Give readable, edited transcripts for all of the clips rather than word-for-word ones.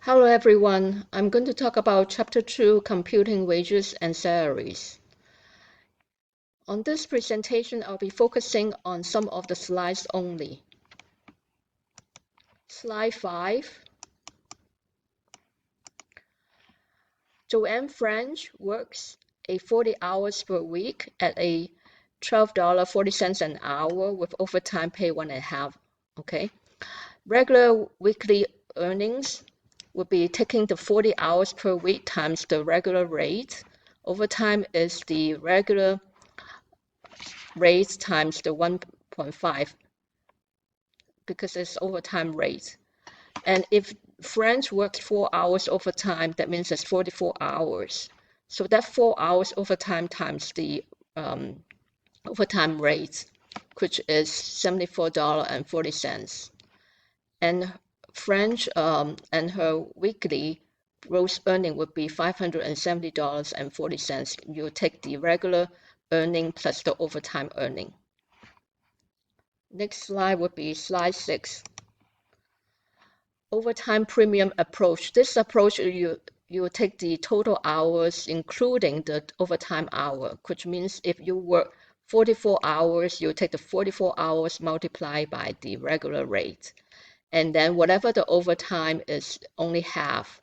Hello everyone, I'm going to talk about Chapter 2, Computing Wages and Salaries. On this presentation, I'll be focusing on some of the slides only. Slide 5. Joanne French works 40 hours per week at a $12.40 an hour with overtime pay 1.5. Okay. Regular weekly earnings would be taking the 40 hours per week times the regular rate. Overtime is the regular rate times the 1.5 because it's overtime rate. And if French works 4 hours overtime, that means it's 44 hours. So that 4 hours overtime times the overtime rate, which is $74.40. And French and her weekly gross earning would be $570.40. You take the regular earning plus the overtime earning. Next slide would be slide 6. Overtime premium approach. This approach, you take the total hours including the overtime hour, which means if you work 44 hours, you take the 44 hours multiplied by the regular rate. And then whatever the overtime is only half.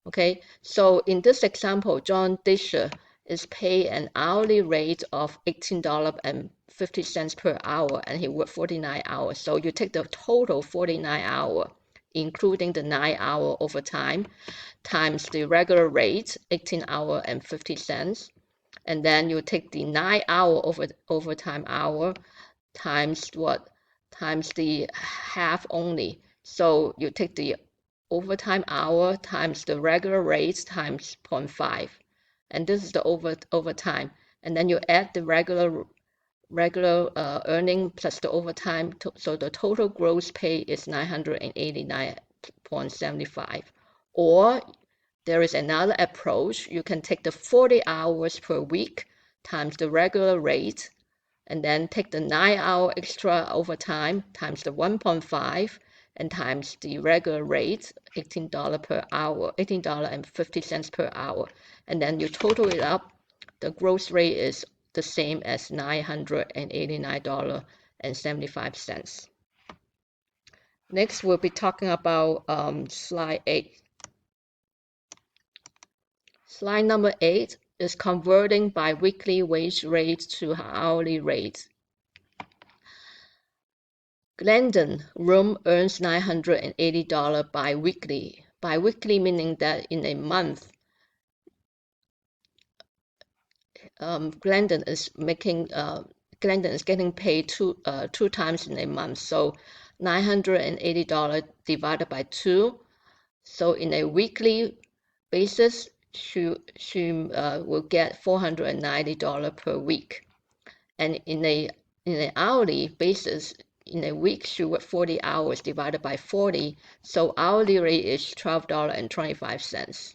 Okay, so in this example, John Disher is paid an hourly rate of $18.50 per hour, and he worked 49 hours. So you take the total 49 hour, including the 9-hour overtime, times the regular rate, 18 hour and 50 cents. And then you take the 9-hour overtime hour times what? Times the half only. So you take the overtime hour times the regular rate times 0.5, and this is the overtime. And then you add the regular earning plus the overtime, so the total gross pay is $989.75. Or there is another approach. You can take the 40 hours per week times the regular rate, and then take the 9-hour extra overtime times the 1.5 and times the regular rate, $18 per hour, $18.50 per hour. And then you total it up. The gross rate is the same as $989.75. Next, we'll be talking about slide 8. Slide number 8 is converting biweekly wage rate to hourly rate. Glendon Room earns $980 biweekly. Biweekly meaning that in a month, Glendon is getting paid two times in a month. So $980 divided by 2. So in a weekly basis, she will get $490 per week. And in an hourly basis, in a week, she worked 40 hours divided by 40. So hourly rate is $12.25.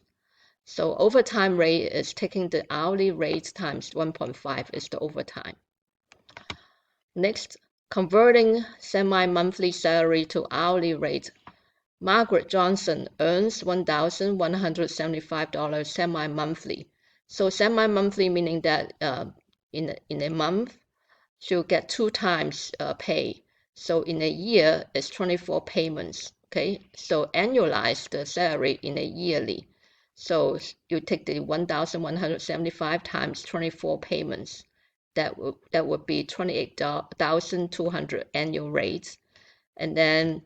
So overtime rate is taking the hourly rate times 1.5 is the overtime. Next, converting semi-monthly salary to hourly rate. Margaret Johnson earns $1,175 semi-monthly. So semi-monthly meaning that in a month, she'll get 2 times pay. So in a year, it's 24 payments. Okay, so annualize the salary in a yearly. So you take the 1,175 times 24 payments. That would be 28,200 annual rates. And then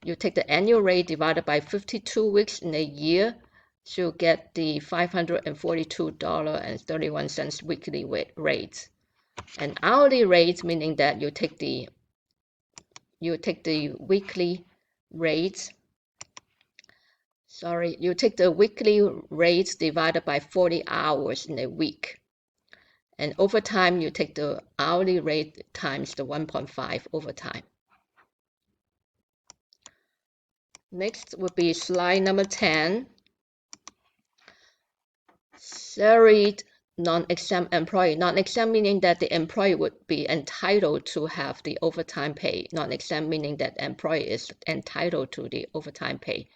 you take the annual rate divided by 52 weeks in a year. She'll get the $542.31 weekly rate. An hourly rate meaning that you take the weekly rate. You take the weekly rate divided by 40 hours in a week. And overtime, you take the hourly rate times the 1.5 overtime. Next would be slide number 10. Salaried non-exempt employee. Non-exempt meaning that the employee would be entitled to have the overtime pay. Non-exempt meaning that the employee is entitled to the overtime pay.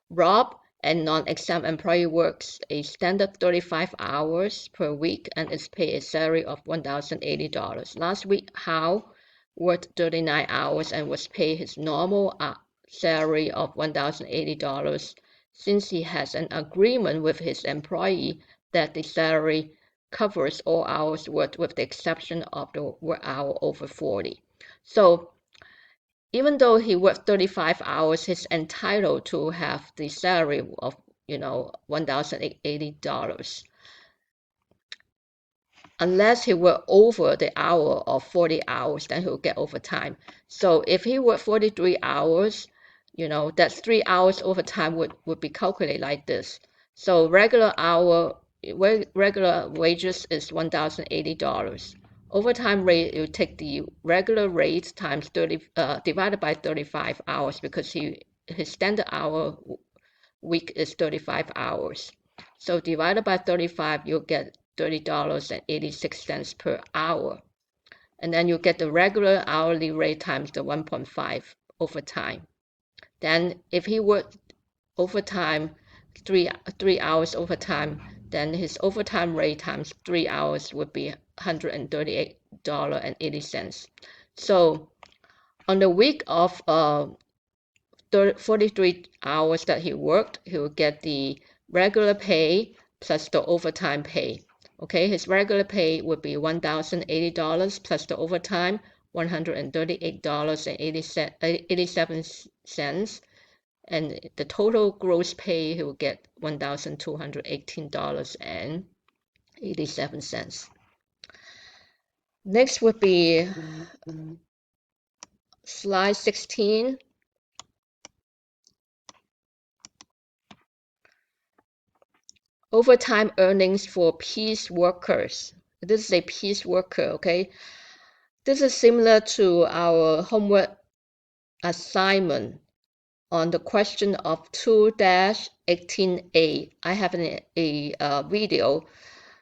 Rob and non-exempt employee works a standard 35 hours per week and is paid a salary of $1,080. Last week, Hal worked 39 hours and was paid his normal salary of $1,080 since he has an agreement with his employee that the salary covers all hours worked with the exception of the work hour over 40. So even though he worked 35 hours, he's entitled to have the salary of, $1,080 unless he worked over the hour of 40 hours, then he'll get overtime. So if he worked 43 hours, that's 3 hours overtime would be calculated like this. So regular wages is $1,080. Overtime rate, you take the regular rate times 30 divided by 35 hours because his standard hour week is 35 hours. So divided by 35, you'll get $30.86 per hour. And then you get the regular hourly rate times the 1.5 overtime. Then if he worked overtime, three hours overtime, then his overtime rate times 3 hours would be $138.80. So on the week of 43 hours that he worked, he will get the regular pay plus the overtime pay. Okay, his regular pay would be $1,080 plus the overtime, $138.87. And the total gross pay, he will get $1,218.87. Next would be slide 16. Overtime earnings for piece workers. This is a piece worker, okay? This is similar to our homework assignment on the question of 2-18A. I have a video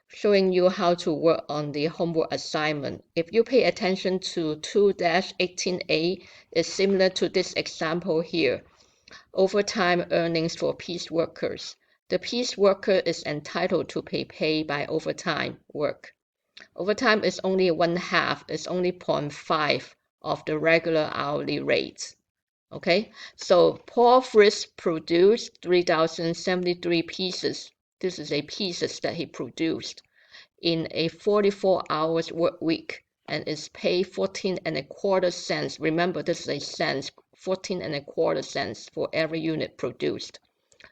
showing you how to work on the homework assignment. If you pay attention to 2-18A, it's similar to this example here. Overtime earnings for piece workers. The piece worker is entitled to pay by overtime work. Overtime is only 1/2, it's only 0.5 of the regular hourly rate. Okay, so Paul Fritz produced 3,073 pieces. This is a pieces that he produced in a 44 hours work week and is paid 14.25 cents. Remember, this is a cents, 14.25 cents for every unit produced.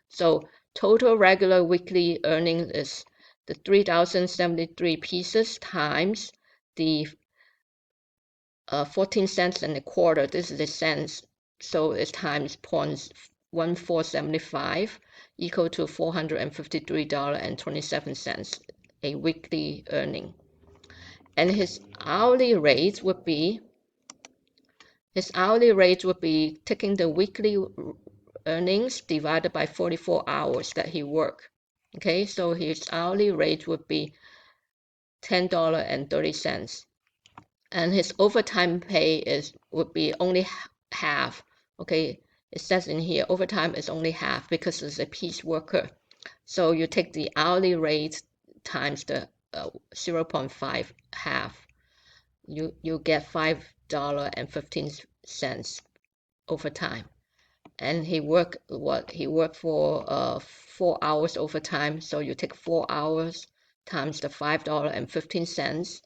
So total regular weekly earnings is the 3,073 pieces times the 14 cents and a quarter. This is the cents, so it's times 0.1475 equal to $453.27, a weekly earning. And his hourly rate would be taking the weekly earnings divided by 44 hours that he worked. Okay, so his hourly rate would be $10.30. And his overtime pay would be only half. Okay, it says in here overtime is only half because it's a piece worker. So you take the hourly rate times the 0.5 half. You get $5.15 overtime. And he worked for 4 hours overtime. So you take 4 hours times the $5.15,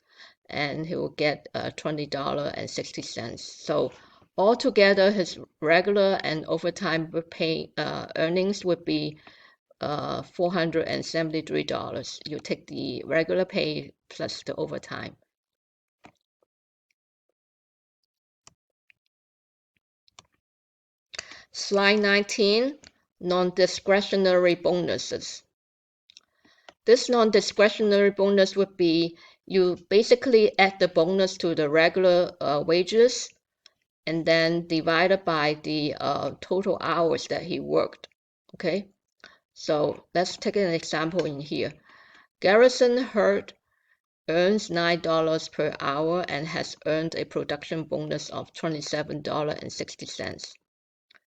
and he will get $20.60. So altogether, his regular and overtime pay earnings would be $473. You take the regular pay plus the overtime. Slide 19, non-discretionary bonuses. This non-discretionary bonus would be you basically add the bonus to the regular wages and then divided by the total hours that he worked. Okay, so let's take an example in here. Garrison Hurd earns $9 per hour and has earned a production bonus of $27.60.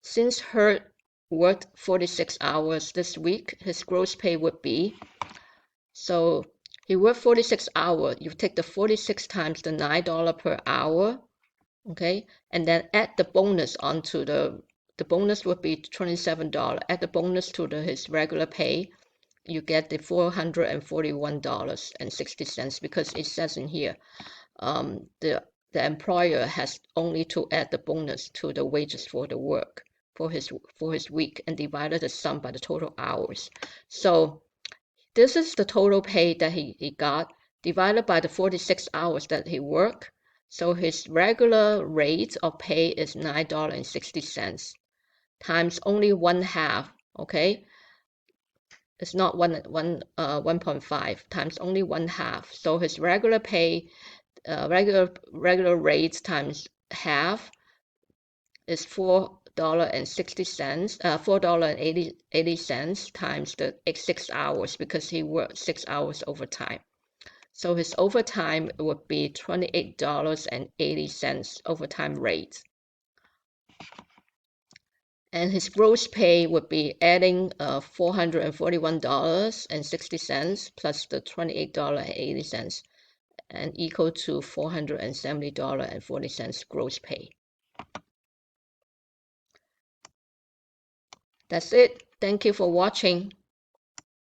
Since Hurd worked 46 hours this week, his gross pay would be, so he worked 46 hours. You take the 46 times the $9 per hour, okay, and then add the bonus onto the bonus would be $27. Add the bonus to his regular pay, you get the $441.60 because it says in here the employer has only to add the bonus to the wages for the work for his week and divided the sum by the total hours. So this is the total pay that he got divided by the 46 hours that he worked. So his regular rate of pay is $9.60 times only 1/2, okay? It's not 1.5 times only 1/2. So his regular pay, regular rates times half is $4.60, $4.80 times the 6 hours because he worked 6 hours overtime. So his overtime would be $28.80 overtime rate. And his gross pay would be adding $441.60 plus the $28.80 and equal to $470.40 gross pay. That's it. Thank you for watching.